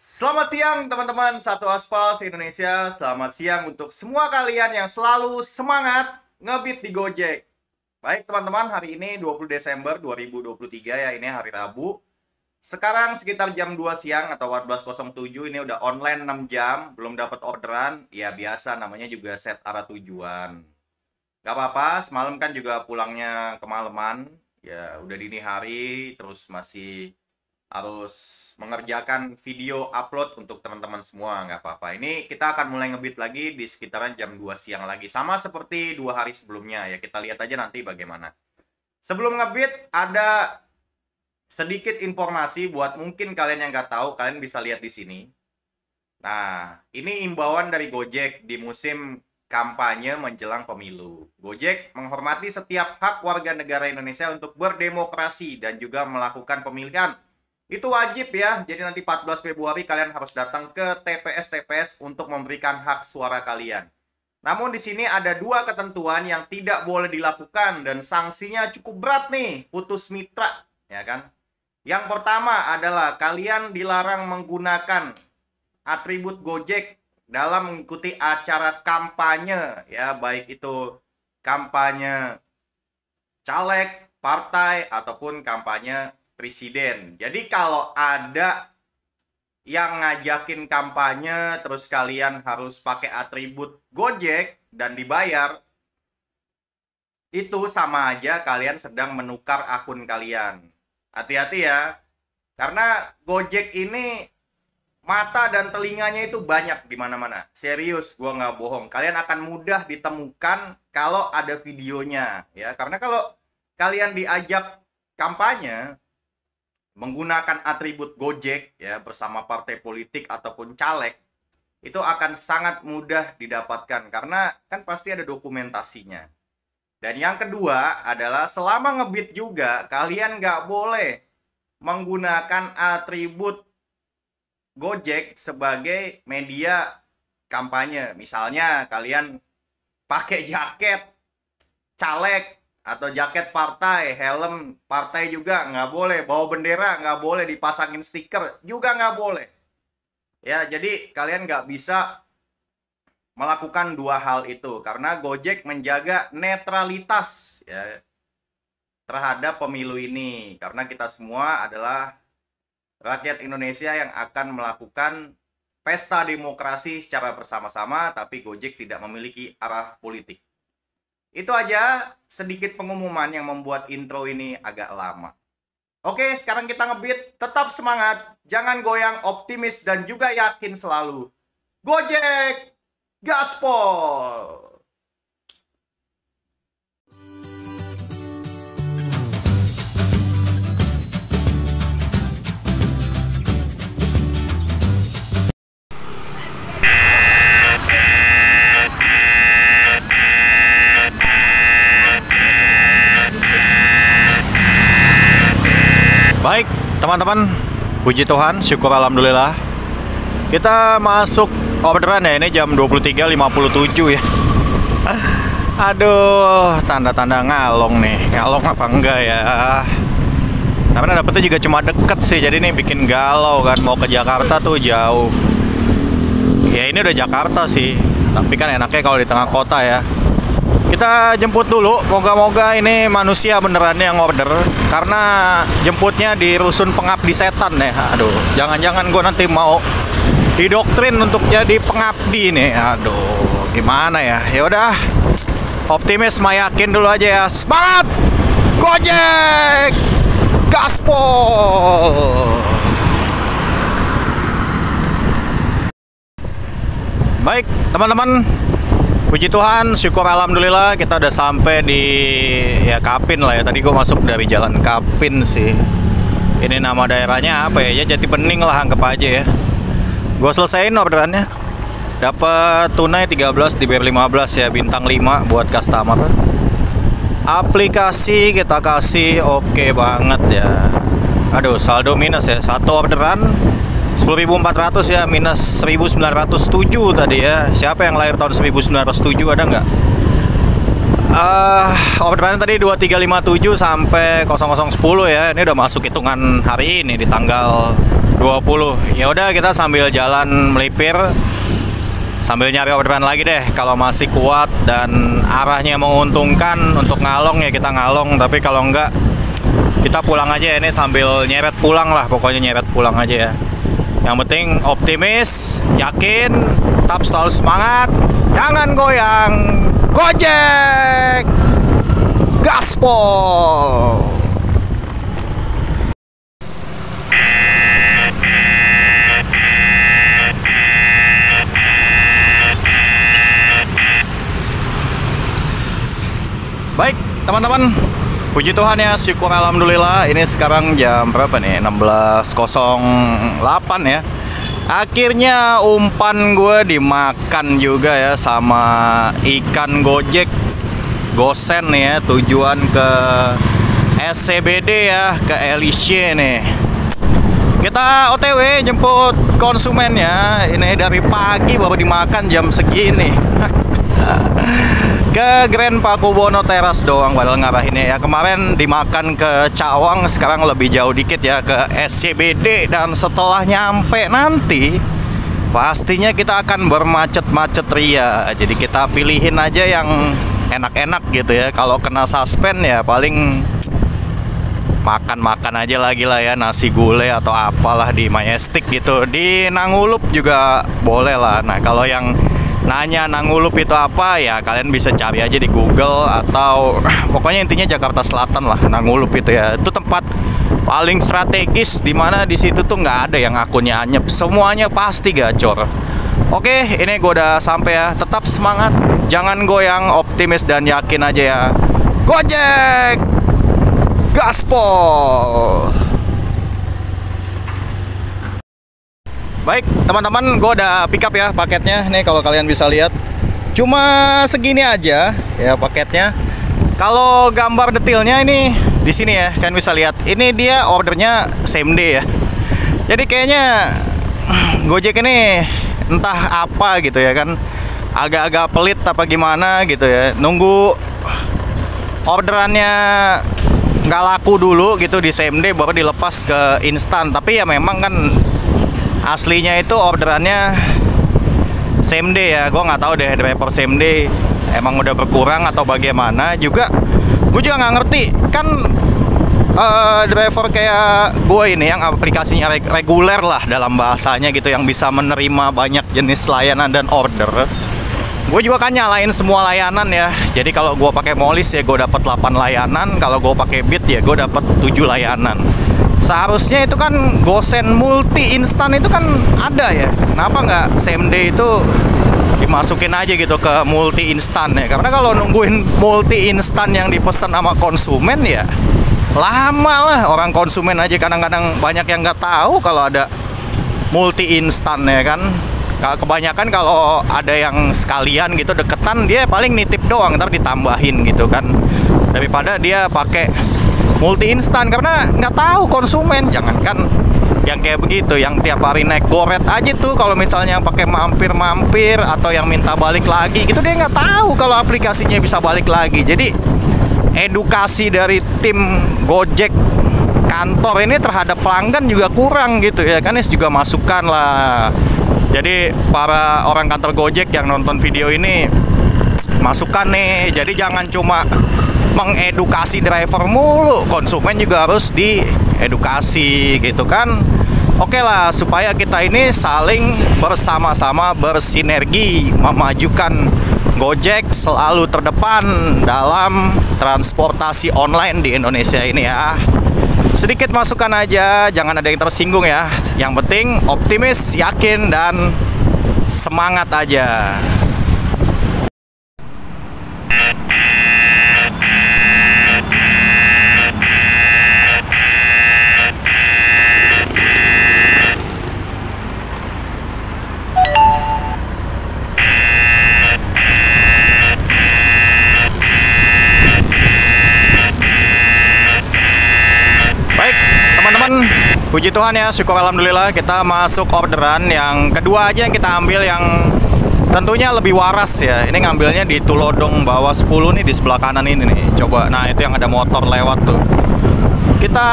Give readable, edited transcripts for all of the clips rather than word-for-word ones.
Selamat siang teman-teman Satu Aspal se-Indonesia. Selamat siang untuk semua kalian yang selalu semangat ngebit di Gojek. Baik teman-teman, hari ini 20 Desember 2023 ya, ini hari Rabu. Sekarang sekitar jam 2 siang atau 14.07, ini udah online 6 jam, belum dapat orderan. Ya biasa, namanya juga set arah tujuan. Gak apa-apa, semalam kan juga pulangnya kemalaman. Ya udah dini hari, terus masih harus mengerjakan video upload untuk teman-teman semua. Nggak apa-apa, ini kita akan mulai ngebit lagi di sekitaran jam 2 siang lagi, sama seperti 2 hari sebelumnya ya. Kita lihat aja nanti bagaimana. Sebelum ngebit, ada sedikit informasi buat mungkin kalian yang nggak tahu. Kalian bisa lihat di sini. Nah, ini imbauan dari Gojek di musim kampanye menjelang pemilu. Gojek menghormati setiap hak warga negara Indonesia untuk berdemokrasi dan juga melakukan pemilihan. Itu wajib ya, jadi nanti 14 Februari kalian harus datang ke TPS-TPS untuk memberikan hak suara kalian. Namun di sini ada 2 ketentuan yang tidak boleh dilakukan dan sanksinya cukup berat nih, putus mitra, ya kan? Yang pertama adalah kalian dilarang menggunakan atribut Gojek dalam mengikuti acara kampanye, ya, baik itu kampanye caleg, partai, ataupun kampanye presiden. Jadi kalau ada yang ngajakin kampanye terus kalian harus pakai atribut Gojek dan dibayar, itu sama aja kalian sedang menukar akun kalian. Hati-hati ya, karena Gojek ini mata dan telinganya itu banyak di mana-mana. Serius, gua nggak bohong. Kalian akan mudah ditemukan kalau ada videonya, ya. Karena kalau kalian diajak kampanye menggunakan atribut Gojek ya bersama partai politik ataupun caleg, itu akan sangat mudah didapatkan karena kan pasti ada dokumentasinya. Dan yang kedua adalah selama ngebit juga kalian nggak boleh menggunakan atribut Gojek sebagai media kampanye. Misalnya kalian pakai jaket caleg atau jaket partai, helm partai juga nggak boleh, bawa bendera nggak boleh, dipasangin stiker juga nggak boleh. Ya, jadi kalian nggak bisa melakukan 2 hal itu karena Gojek menjaga netralitas ya terhadap pemilu ini. Karena kita semua adalah rakyat Indonesia yang akan melakukan pesta demokrasi secara bersama-sama, tapi Gojek tidak memiliki arah politik. Itu aja sedikit pengumuman yang membuat intro ini agak lama. Oke, sekarang kita ngebit. Tetap semangat, jangan goyang, optimis dan juga yakin selalu. Gojek Gaspol. Baik teman-teman, puji Tuhan, syukur alhamdulillah. Kita masuk orderan ya, ini jam 23.57 ya. Aduh, tanda-tanda ngalong nih. Ngalong apa enggak ya? Karena dapetnya juga cuma deket sih, jadi ini bikin galau kan. Mau ke Jakarta tuh jauh. Ya ini udah Jakarta sih, tapi kan enaknya kalau di tengah kota ya. Kita jemput dulu, moga-moga ini manusia beneran yang order. Karena jemputnya di rusun pengabdi setan ya. Aduh, jangan-jangan gue nanti mau didoktrin untuk jadi pengabdi nih. Aduh, gimana ya? Ya udah, optimis, yakin dulu aja ya. Semangat! Gojek Gaspol! Baik, teman-teman, puji Tuhan, syukur alhamdulillah kita udah sampai di ya Kapin lah ya. Tadi gue masuk dari jalan Kapin sih. Ini nama daerahnya apa ya? Ya Jati Bening lah, anggap aja ya. Gue selesaiin orderannya. Dapat tunai 13, dibayar 15 ya, bintang 5 buat customer. Aplikasi kita kasih oke banget ya. Aduh, saldo minus ya. Satu orderan 10.400 ya, minus 1.907 tadi ya. Siapa yang lahir tahun 1907, ada nggak? Orderannya tadi 2357 sampai 0010 ya. Ini udah masuk hitungan hari ini di tanggal 20. Ya udah, kita sambil jalan melipir, sambil nyari orderan lagi deh. Kalau masih kuat dan arahnya menguntungkan untuk ngalong ya kita ngalong, tapi kalau enggak kita pulang aja. Ini sambil nyeret pulang lah, pokoknya nyeret pulang aja ya. Yang penting optimis, yakin, tetap selalu semangat, jangan goyang. Gojek gaspol. Baik teman-teman, puji Tuhan ya, syukur alhamdulillah. Ini sekarang jam berapa nih? 16.08 ya. Akhirnya umpan gue dimakan juga ya sama ikan Gojek gosen nih ya. Tujuan ke SCBD ya, ke Elysee nih. Kita OTW jemput konsumen ya. Ini dari pagi baru dimakan jam segini. Ke Grand Pakubono Teras doang padahal ngarahinnya ya. Kemarin dimakan ke Cawang, sekarang lebih jauh dikit ya ke SCBD. Dan setelah nyampe nanti pastinya kita akan bermacet-macet ria. Jadi kita pilihin aja yang enak-enak gitu ya. Kalau kena suspend ya paling makan-makan aja lagi lah ya, nasi gulai atau apalah di Majestic gitu. Di Nangulup juga boleh lah. Nah kalau yang nanya Nangulup itu apa ya, kalian bisa cari aja di Google atau pokoknya intinya Jakarta Selatan lah, Nangulup itu ya. Itu tempat paling strategis, dimana di situ tuh nggak ada yang akunnya anyep, semuanya pasti gacor. Oke, ini gue udah sampai ya. Tetap semangat, jangan goyang, optimis dan yakin aja ya. Gojek gaspol. Baik teman-teman, gue udah pick up ya paketnya. Nih kalau kalian bisa lihat, cuma segini aja ya paketnya. Kalau gambar detailnya ini di sini ya, kalian bisa lihat. Ini dia ordernya same day ya. Jadi kayaknya Gojek ini entah apa gitu ya kan, agak-agak pelit apa gimana gitu ya. Nunggu orderannya nggak laku dulu gitu di same day baru dilepas ke instan. Tapi ya memang kan aslinya itu orderannya same day ya. Gue nggak tahu deh driver same day emang udah berkurang atau bagaimana juga. Gue juga nggak ngerti kan, driver kayak gue ini yang aplikasinya reguler lah dalam bahasanya gitu, yang bisa menerima banyak jenis layanan dan order. Gue juga kan nyalain semua layanan ya. Jadi kalau gue pakai Molis ya gue dapat 8 layanan, kalau gue pakai Bit ya gue dapat 7 layanan. Seharusnya itu kan gosen multi instan itu kan ada ya. Kenapa nggak same day itu dimasukin aja gitu ke multi instan ya? Karena kalau nungguin multi instan yang dipesan sama konsumen ya lama lah. Orang konsumen aja kadang-kadang banyak yang nggak tahu kalau ada multi instan ya kan. Kebanyakan kalau ada yang sekalian gitu deketan, dia paling nitip doang ntar ditambahin gitu kan, daripada dia pakai multi instan. Karena nggak tahu konsumen, jangankan yang kayak begitu, yang tiap hari naik goret aja tuh kalau misalnya pakai mampir-mampir atau yang minta balik lagi gitu, dia nggak tahu kalau aplikasinya bisa balik lagi. Jadi edukasi dari tim Gojek kantor ini terhadap pelanggan juga kurang gitu ya kan. Ini juga masukan lah. Jadi para orang kantor Gojek yang nonton video ini, masukan nih. Jadi jangan cuma mengedukasi driver mulu, konsumen juga harus diedukasi gitu kan. Oke lah, supaya kita ini saling bersama-sama bersinergi memajukan Gojek selalu terdepan dalam transportasi online di Indonesia ini ya. Sedikit masukan aja, jangan ada yang tersinggung ya. Yang penting optimis, yakin, dan semangat aja. Puji Tuhan ya, syukur alhamdulillah kita masuk orderan yang kedua aja yang kita ambil, yang tentunya lebih waras ya. Ini ngambilnya di Tulodong bawah 10 nih, di sebelah kanan ini nih. Coba, nah itu yang ada motor lewat tuh. kita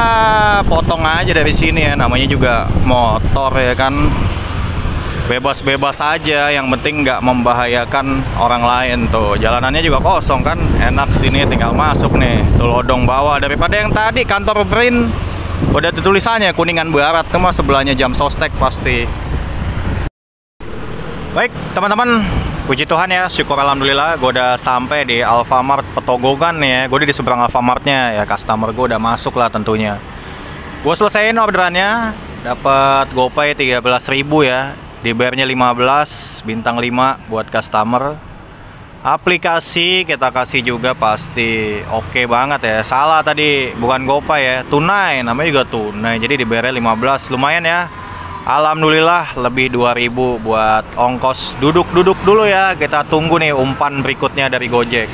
potong aja dari sini ya, namanya juga motor ya kan, bebas-bebas aja, yang penting nggak membahayakan orang lain. Tuh jalanannya juga kosong kan, enak sini, tinggal masuk nih, tuh lodong bawah. Daripada yang tadi kantor BRIN udah tulisannya Kuningan Barat, tuh mah sebelahnya Jam Sostek pasti. Baik teman-teman, puji Tuhan ya, syukur alhamdulillah gue udah sampai di Alfamart Petogogan nih ya. Gue di seberang Alfamartnya ya, customer gue udah masuk lah tentunya. Gue selesaiin orderannya, dapat GoPay 13.000 ya, dibayarnya 15 bintang 5 buat customer. Aplikasi kita kasih juga pasti oke banget ya. Salah tadi, bukan GoPay ya, tunai, namanya juga tunai, jadi dibayarnya 15, lumayan ya. Alhamdulillah lebih 2.000 buat ongkos duduk-duduk dulu ya. Kita tunggu nih umpan berikutnya dari Gojek.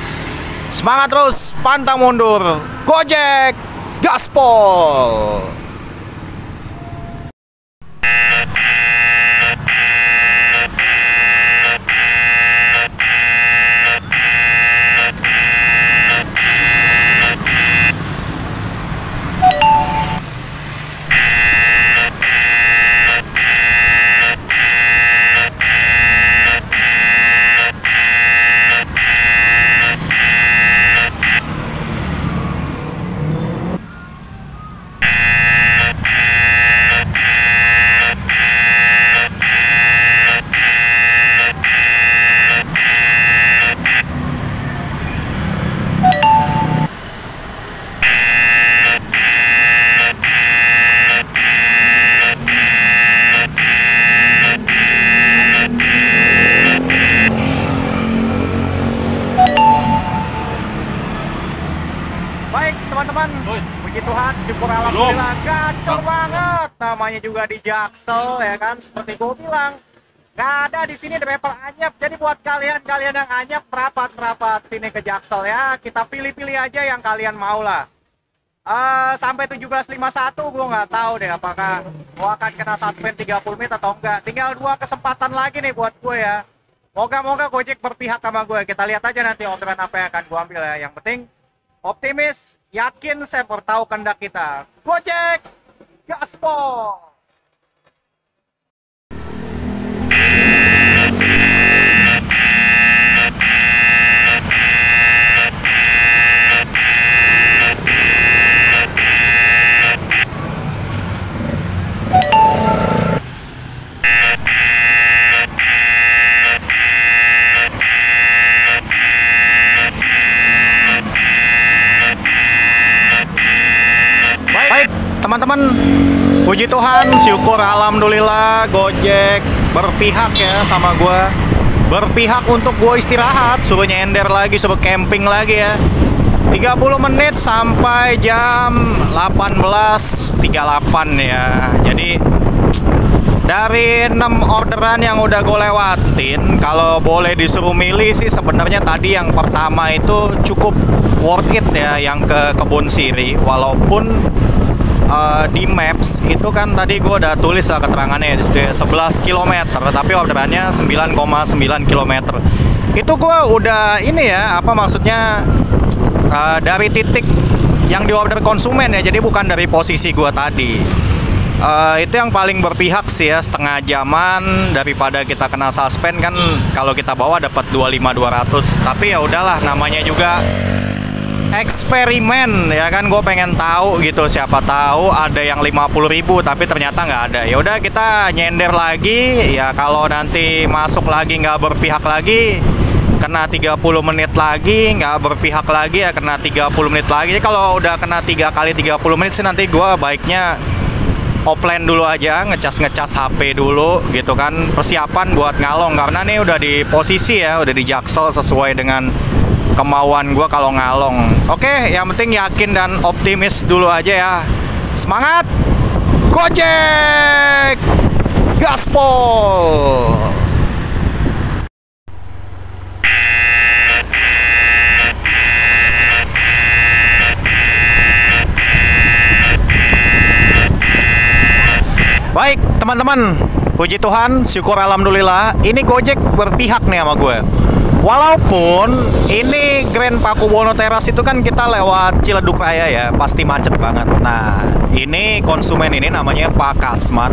Semangat terus, pantang mundur. Gojek, gaspol. Baik teman-teman, puji Tuhan, syukur alhamdulillah, gacor banget. Namanya juga di Jaksel ya kan, seperti gue bilang, nggak ada di sini driver anyap. Jadi buat kalian yang anyap, rapat sini ke Jaksel ya. Kita pilih-pilih aja yang kalian mau lah. Sampai 17.51 gue nggak tahu deh apakah gue akan kena suspend 30 menit atau enggak. Tinggal 2 kesempatan lagi nih buat gue ya. Moga-moga Gojek berpihak sama gue. Kita lihat aja nanti orderan apa yang akan gue ambil ya. Yang penting optimis, yakin, saya bertahu kehendak kita. Gojek, gaspol! Teman-teman, puji Tuhan, syukur alhamdulillah Gojek berpihak ya sama gue. Berpihak untuk gue istirahat, suruh nyender lagi, suruh camping lagi ya. 30 menit sampai jam 18.38 ya. Jadi dari 6 orderan yang udah gue lewatin, kalau boleh disuruh milih sih sebenarnya tadi yang pertama itu cukup worth it ya, yang ke Kebun Siri. Walaupun di Maps itu kan tadi gue udah tulis lah keterangannya 11 km, tapi orderannya 9,9 km. Itu gue udah ini ya, apa maksudnya dari titik yang diorder konsumen ya, jadi bukan dari posisi gue tadi. Itu yang paling berpihak sih ya, setengah jaman daripada kita kena suspend kan. Kalau kita bawa dapat 25.200, tapi ya udahlah, namanya juga eksperimen ya kan. Gue pengen tahu gitu, siapa tahu ada yang 50.000 tapi ternyata nggak ada. Ya udah, kita nyender lagi ya. Kalau nanti masuk lagi nggak berpihak lagi, kena 30 menit lagi, nggak berpihak lagi ya kena 30 menit lagi. Jadi kalau udah kena 3 kali 30 menit sih nanti gue baiknya offline dulu aja, ngecas HP dulu gitu kan, persiapan buat ngalong. Karena nih udah di posisi ya, udah di Jaksel sesuai dengan kemauan gue kalau ngalong. Oke, yang penting yakin dan optimis dulu aja ya. Semangat Gojek, gaspol! Baik teman-teman, puji Tuhan, syukur alhamdulillah, ini Gojek berpihak nih sama gue. Walaupun ini Grand Pakubono Teras itu kan kita lewat Ciledug Raya ya, pasti macet banget. Nah, ini konsumen ini namanya Pak Kasman.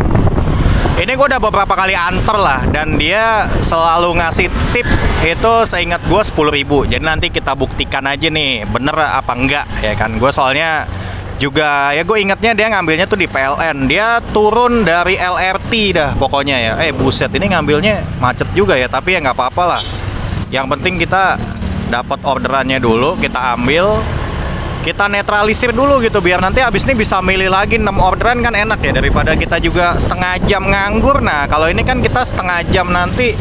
Ini gue udah beberapa kali anter lah, dan dia selalu ngasih tip itu seingat gue 10.000. Jadi nanti kita buktikan aja nih, bener apa enggak ya kan. Gue soalnya juga ya gue ingetnya dia ngambilnya tuh di PLN. Dia turun dari LRT dah pokoknya ya. Buset, ini ngambilnya macet juga ya, tapi ya nggak apa-apa lah. Yang penting kita dapat orderannya dulu, kita ambil, kita netralisir dulu gitu, biar nanti abis ini bisa milih lagi 6 orderan kan enak ya, daripada kita juga setengah jam nganggur. Nah kalau ini kan kita setengah jam nanti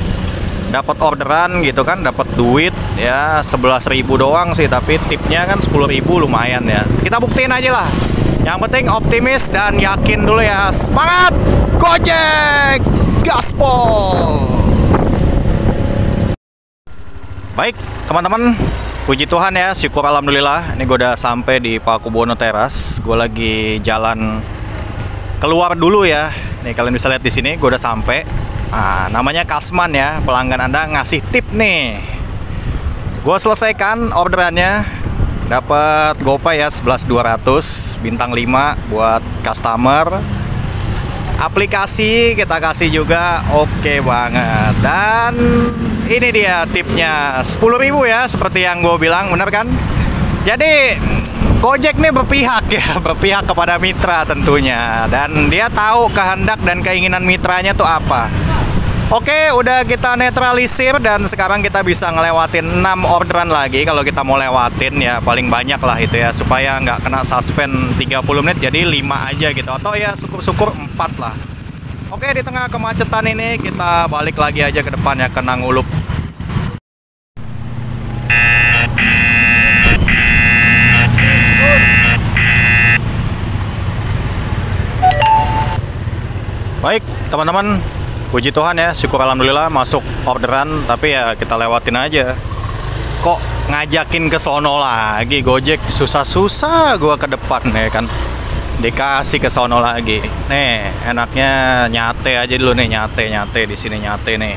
dapat orderan gitu kan, dapat duit ya 11.000 doang sih, tapi tipnya kan 10.000 lumayan ya. Kita buktiin aja lah. Yang penting optimis dan yakin dulu ya. Semangat Gojek, gaspol. Baik teman-teman, puji Tuhan ya, syukur alhamdulillah. Ini gue udah sampai di Pakubono Teras. Gue lagi jalan keluar dulu ya. Nih kalian bisa lihat di sini, gue udah sampai. Nah, namanya Kasman ya, pelanggan Anda ngasih tip nih. Gue selesaikan orderannya, dapat GoPay ya 11.200, bintang 5 buat customer. Aplikasi kita kasih juga, oke banget. Dan ini dia tipnya 10.000 ya, seperti yang gue bilang, bener kan? Jadi Gojek nih berpihak ya, berpihak kepada mitra tentunya, dan dia tahu kehendak dan keinginan mitranya tuh apa. Oke, udah kita netralisir dan sekarang kita bisa ngelewatin 6 orderan lagi. Kalau kita mau lewatin ya paling banyak lah itu ya, supaya nggak kena suspend 30 menit, jadi 5 aja gitu, atau ya syukur-syukur 4 lah. Oke, di tengah kemacetan ini kita balik lagi aja ke depan ya, ke Nangulup. Baik teman-teman, puji Tuhan ya, syukur alhamdulillah masuk orderan, tapi ya kita lewatin aja. Kok ngajakin ke sono lagi Gojek, susah-susah gua ke depan ya kan, dikasih ke sono lagi. Nih enaknya nyate aja dulu nih, nyate di sini, nyate nih.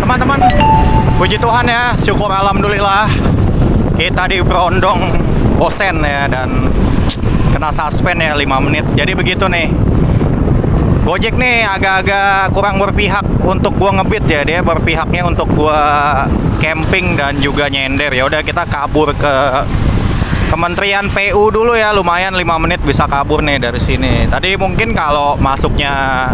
Teman-teman, puji Tuhan ya, syukur alhamdulillah kita di Brondong bosen ya, dan kena suspend ya 5 menit. Jadi begitu nih, Gojek nih agak-agak kurang berpihak untuk gua ngebit ya, dia berpihaknya untuk gua camping dan juga nyender. Ya udah kita kabur ke Kementerian PU dulu ya, lumayan 5 menit bisa kabur nih dari sini. Tadi mungkin kalau masuknya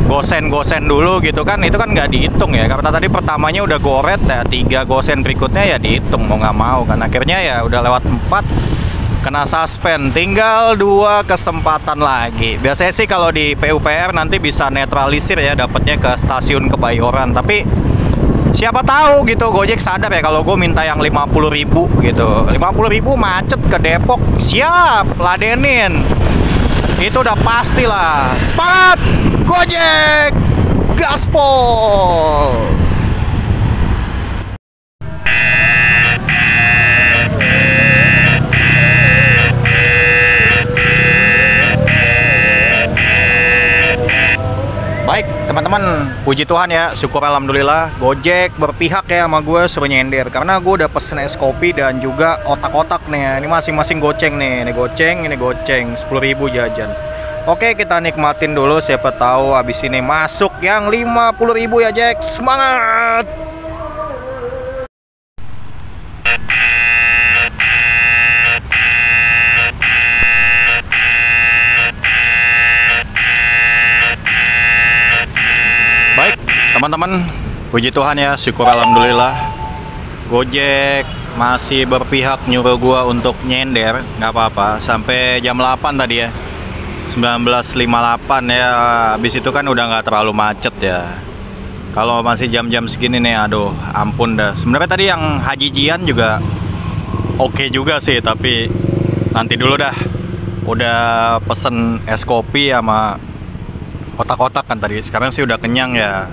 gosen dulu gitu kan, itu kan nggak dihitung ya, karena tadi pertamanya udah goret ya, 3 gosen berikutnya ya dihitung mau nggak mau kan. Akhirnya ya udah lewat 4 kena suspend, tinggal 2 kesempatan lagi. Biasanya sih kalau di PUPR nanti bisa netralisir ya, dapatnya ke stasiun Kebayoran, tapi siapa tahu gitu Gojek sadar ya kalau gue minta yang 50.000 gitu. 50.000 macet ke Depok, siap ladenin. Itu udah pastilah. Semangat Gojek, gaspol. Baik teman-teman, puji Tuhan ya, syukur alhamdulillah Gojek berpihak ya sama gue, suruh nyender. Karena gue udah pesen es kopi dan juga otak-otak nih. Ini masing-masing goceng nih, ini goceng 10.000 jajan. Oke, kita nikmatin dulu, siapa tahu abis ini masuk yang 50.000 ya Jack. Semangat! Baik teman-teman, puji Tuhan ya, syukur alhamdulillah Gojek masih berpihak nyuruh gua untuk nyender, nggak apa-apa. Sampai jam 8 tadi ya, 19.58 ya. Habis itu kan udah nggak terlalu macet ya. Kalau masih jam-jam segini nih, aduh, ampun dah. Sebenarnya tadi yang Hajijian juga oke juga sih, tapi nanti dulu dah. Udah pesen es kopi sama kotak-kotak kan tadi. Sekarang sih udah kenyang ya.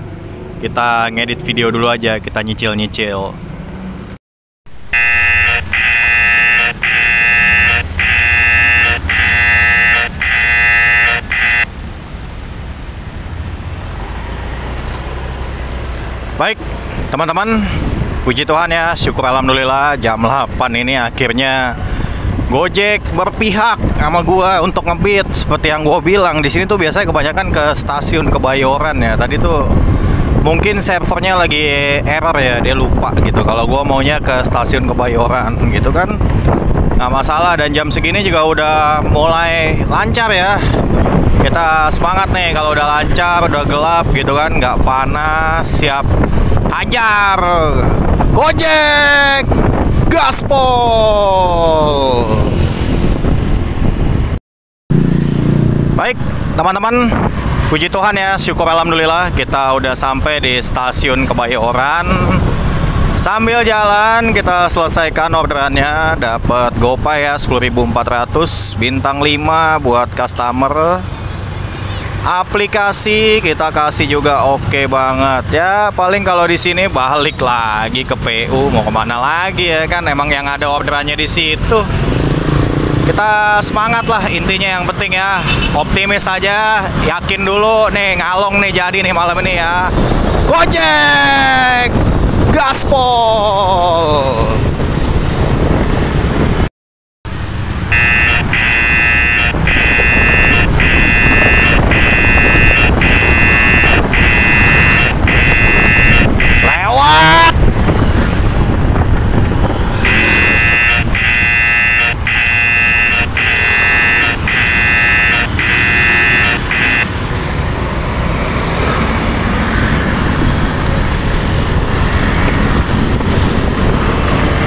Kita ngedit video dulu aja, kita nyicil-nyicil. Baik, teman-teman, puji Tuhan ya, syukur alhamdulillah jam 8 ini akhirnya Gojek berpihak sama gua untuk ngebit. Seperti yang gua bilang, di sini tuh biasanya kebanyakan ke stasiun Kebayoran ya. Tadi tuh mungkin servernya lagi error ya, dia lupa gitu kalau gua maunya ke stasiun Kebayoran gitu kan. Nggak masalah, dan jam segini juga udah mulai lancar ya. Kita semangat nih kalau udah lancar, udah gelap gitu kan, nggak panas, siap hajar Gojek gaspol. Baik teman-teman, puji Tuhan ya, syukur alhamdulillah kita udah sampai di stasiun Kebayoran. Sambil jalan kita selesaikan orderannya, dapat GoPay ya 10.400, bintang 5 buat customer. Aplikasi kita kasih juga oke banget ya. Paling kalau di sini balik lagi ke PU, mau kemana lagi ya kan, emang yang ada orderannya di situ. Kita semangat lah intinya, yang penting ya optimis aja, yakin dulu nih, ngalong nih jadi nih malam ini ya. Gojek gaspol.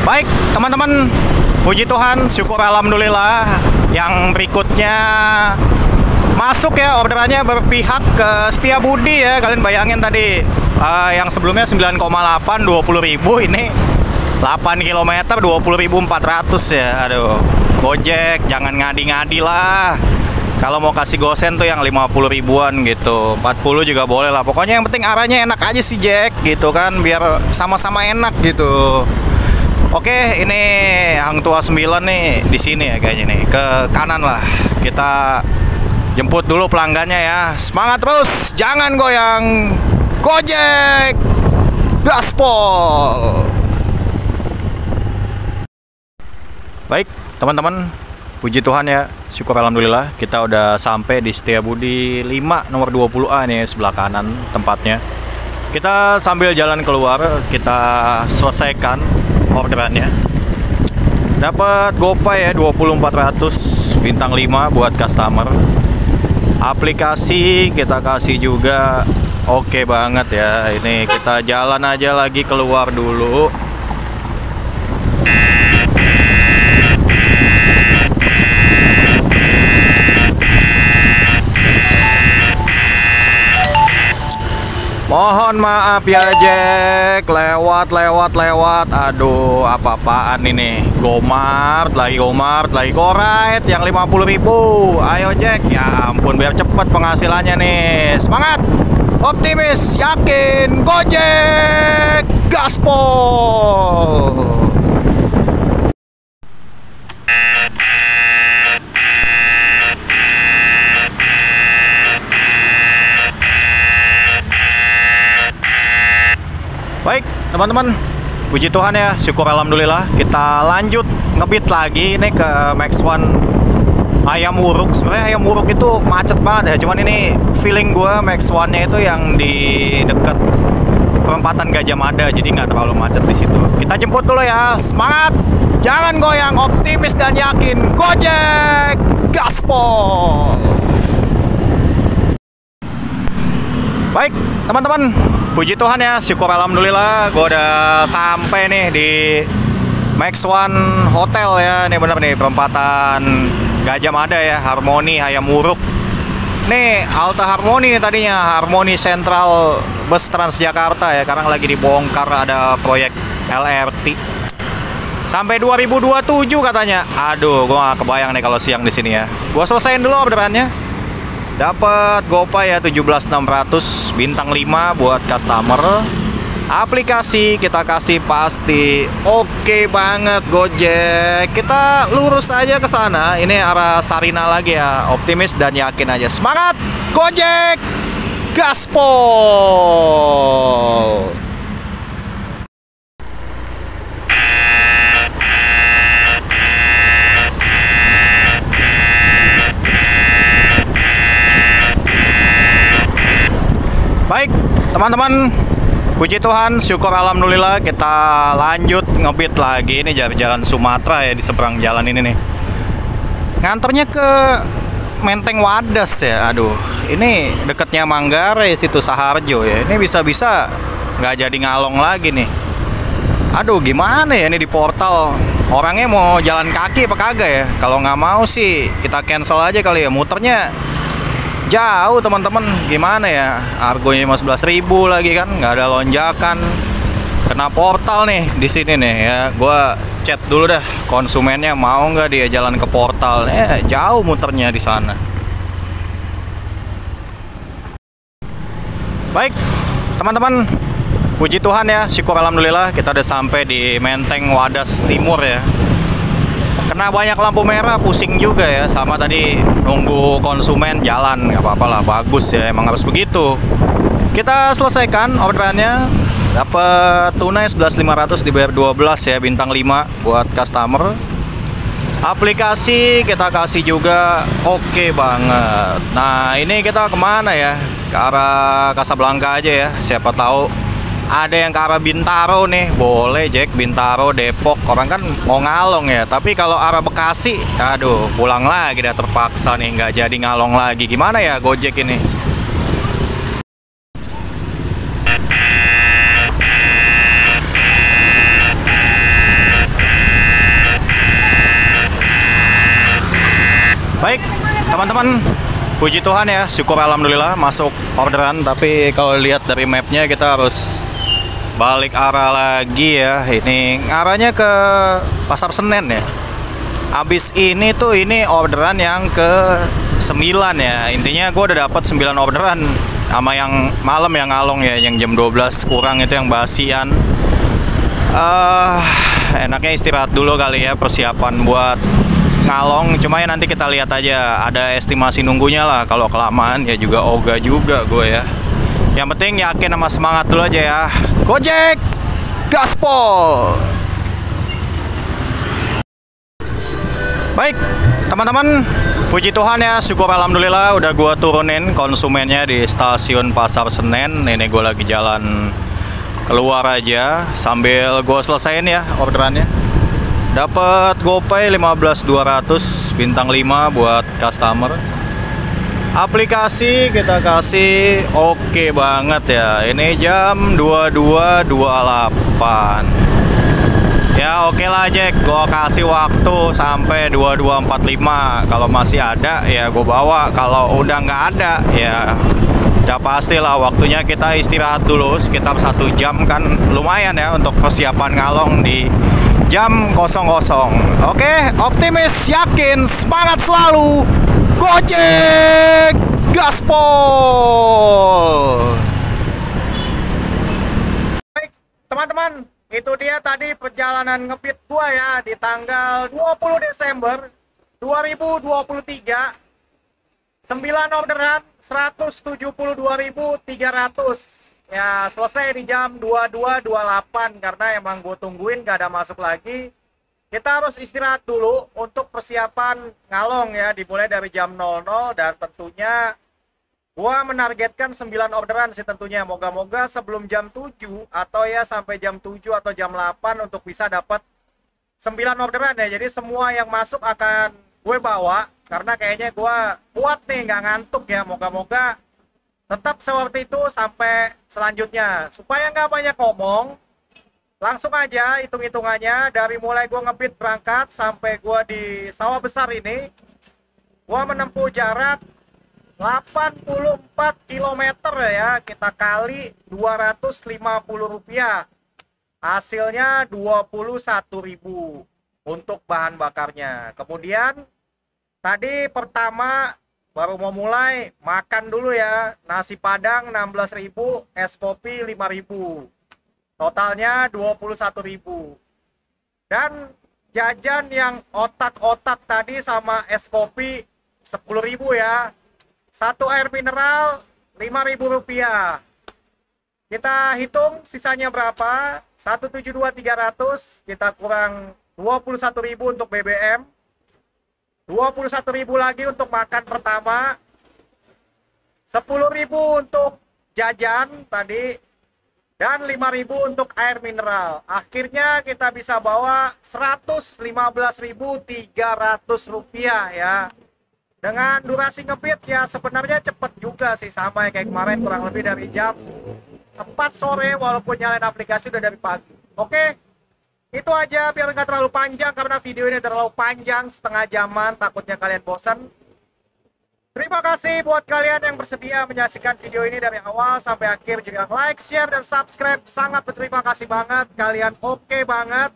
Baik teman-teman, puji Tuhan, syukur alhamdulillah. Yang berikutnya masuk ya, orderannya berpihak ke Setiabudi ya. Kalian bayangin tadi yang sebelumnya 9,8 20.000, ini 8 km 20.400 ya. Aduh, Gojek jangan ngadi-ngadi lah. Kalau mau kasih gosen tuh yang 50 ribuan gitu, 40 juga boleh lah. Pokoknya yang penting arahnya enak aja sih Jack gitu kan, biar sama-sama enak gitu. Oke, ini Hang Tua 9 nih di sini ya kayaknya nih, ke kanan lah. Kita jemput dulu pelanggannya ya. Semangat terus, jangan goyang. Gojek gaspol. Baik, teman-teman, puji Tuhan ya, syukur alhamdulillah kita udah sampai di Setiabudi 5 nomor 20A nih, sebelah kanan tempatnya. Kita sambil jalan keluar, kita selesaikan orderannya. Dapat GoPay ya 20.400, bintang 5 buat customer. Aplikasi kita kasih juga oke banget ya. Ini kita jalan aja lagi keluar dulu. Mohon maaf ya Jack, lewat. Aduh, apa-apaan ini? Gomart, lagi Goride yang 50.000. Ayo Jack, ya ampun, biar cepet penghasilannya nih. Semangat, optimis, yakin, Gojek gaspol. Baik, teman-teman, puji Tuhan ya, syukur alhamdulillah. Kita lanjut ngebit lagi nih ke Max One Ayam Wuruk. Sebenarnya Ayam Wuruk itu macet banget ya, cuman ini feeling gue Max One-nya itu yang di dekat perempatan Gajah Mada, jadi nggak terlalu macet di situ. Kita jemput dulu ya, semangat, jangan goyang, optimis dan yakin, Gojek gaspol. Baik, teman-teman, puji Tuhan ya, syukur alhamdulillah gue udah sampai nih di Max One Hotel ya. Ini bener nih, perempatan Gajah Mada ya, Harmoni Hayam Wuruk. Nih Alta Harmoni nih tadinya, Harmoni Central Bus Transjakarta ya. Sekarang lagi dibongkar, ada proyek LRT. Sampai 2027 katanya. Aduh, gua gak kebayang nih kalau siang di sini ya. Gua selesaiin dulu orderannya. Dapat GoPay ya 17.600 bintang 5 buat customer. Aplikasi kita kasih pasti oke banget Gojek. Kita lurus aja ke sana. Ini arah Sarina lagi ya. Optimis dan yakin aja. Semangat Gojek. Gaspol. Baik, teman-teman, puji Tuhan, syukur alhamdulillah kita lanjut ngebit lagi. Ini jalan Sumatera ya, di seberang jalan ini nih. Nganternya ke Menteng Wadas ya. Aduh, ini deketnya Manggarai, situ Saharjo ya. Ini bisa-bisa nggak jadi ngalong lagi nih. Aduh, gimana ya ini di portal. Orangnya mau jalan kaki apa kagak ya? Kalau nggak mau sih kita cancel aja kali ya. Muternya jauh teman-teman, gimana ya, argonya 15.000 lagi kan, nggak ada lonjakan, kena portal nih di sini nih ya. Gua chat dulu dah konsumennya, mau nggak dia jalan ke portal. Jauh muternya di sana. Baik teman-teman, puji Tuhan ya, syukur alhamdulillah kita udah sampai di Menteng Wadas Timur ya. Kena banyak lampu merah, pusing juga ya. Sama tadi nunggu konsumen jalan, nggak apa-apa lah, bagus ya, emang harus begitu. Kita selesaikan orderannya, dapat tunai 11.500 dibayar 12 ya, bintang 5 buat customer. Aplikasi kita kasih juga oke banget. Nah ini kita kemana ya? Ke arah Kasablanka aja ya, siapa tahu ada yang ke arah Bintaro nih, boleh Jack, Bintaro, Depok. Orang kan mau ngalong ya, tapi kalau arah Bekasi, aduh, pulang lagi dah terpaksa nih, nggak jadi ngalong lagi. Gimana ya Gojek ini? Baik, teman-teman, puji Tuhan ya, syukur alhamdulillah masuk orderan. Tapi kalau lihat dari mapnya kita harus balik arah lagi ya. Ini arahnya ke Pasar Senen ya. Abis ini tuh, ini orderan yang ke 9 ya. Intinya gue udah dapat 9 orderan. Sama yang malam yang ngalong ya, yang jam 12 kurang itu yang basian. Enaknya istirahat dulu kali ya, persiapan buat ngalong. Cuma ya nanti kita lihat aja, ada estimasi nunggunya lah. Kalau kelamaan ya juga ogah juga gue ya. Yang penting yakin sama semangat dulu aja ya. Gojek Gaspol. Baik teman-teman, puji Tuhan ya, syukur alhamdulillah udah gua turunin konsumennya di stasiun Pasar Senen. Ini gue lagi jalan keluar aja sambil gue selesaiin ya orderannya. Dapat GoPay 15.200 bintang 5 buat customer. Aplikasi kita kasih oke banget ya. Ini jam 22.28. Ya oke lah Jack, gue kasih waktu sampai 22.45. Kalau masih ada ya gue bawa. Kalau udah nggak ada ya udah pastilah waktunya kita istirahat dulu sekitar 1 jam kan, lumayan ya untuk persiapan ngalong di jam 00. Oke, optimis, yakin, semangat selalu. Gojek Gaspol. Baik teman-teman, itu dia tadi perjalanan ngebit gua ya di tanggal 20 Desember 2023. 9 orderan 172.300 ya, selesai di jam 22.28 karena emang gue tungguin gak ada masuk lagi. Kita harus istirahat dulu untuk persiapan ngalong ya, dimulai dari jam 00. Dan tentunya gua menargetkan 9 orderan sih tentunya. Moga-moga sebelum jam 7 atau ya sampai jam 7 atau jam 8 untuk bisa dapat 9 orderan ya. Jadi semua yang masuk akan gue bawa karena kayaknya gua kuat nih, nggak ngantuk ya. Moga-moga tetap seperti itu sampai selanjutnya. Supaya nggak banyak ngomong, Langsung aja hitung-hitungannya dari mulai gue ngebit berangkat sampai gue di sawah besar ini, gue menempuh jarak 84 km ya, kita kali Rp250. Hasilnya 21.000 untuk bahan bakarnya. Kemudian tadi pertama baru mau mulai makan dulu ya, nasi padang 16.000, es kopi 5.000. Totalnya 21.000. Dan jajan yang otak-otak tadi sama es kopi 10.000 ya. Satu air mineral Rp5.000. Kita hitung sisanya berapa? 172.300, kita kurang 21.000 untuk BBM. 21.000 lagi untuk makan pertama. 10.000 untuk jajan tadi dan 5.000 untuk air mineral. Akhirnya kita bisa bawa Rp115.300 ya. Dengan durasi ngebit ya sebenarnya cepet juga sih, sama kayak kemarin, kurang lebih dari jam 4 sore walaupun nyalain aplikasi udah dari pagi. Oke, itu aja biar nggak terlalu panjang karena video ini terlalu panjang, setengah jaman, takutnya kalian bosan. Terima kasih buat kalian yang bersedia menyaksikan video ini dari awal sampai akhir. Juga like, share, dan subscribe. Sangat berterima kasih banget. Kalian oke banget.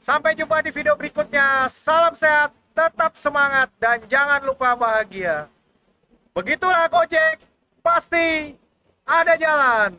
Sampai jumpa di video berikutnya. Salam sehat, tetap semangat, dan jangan lupa bahagia. Begitulah Gojek, pasti ada jalan.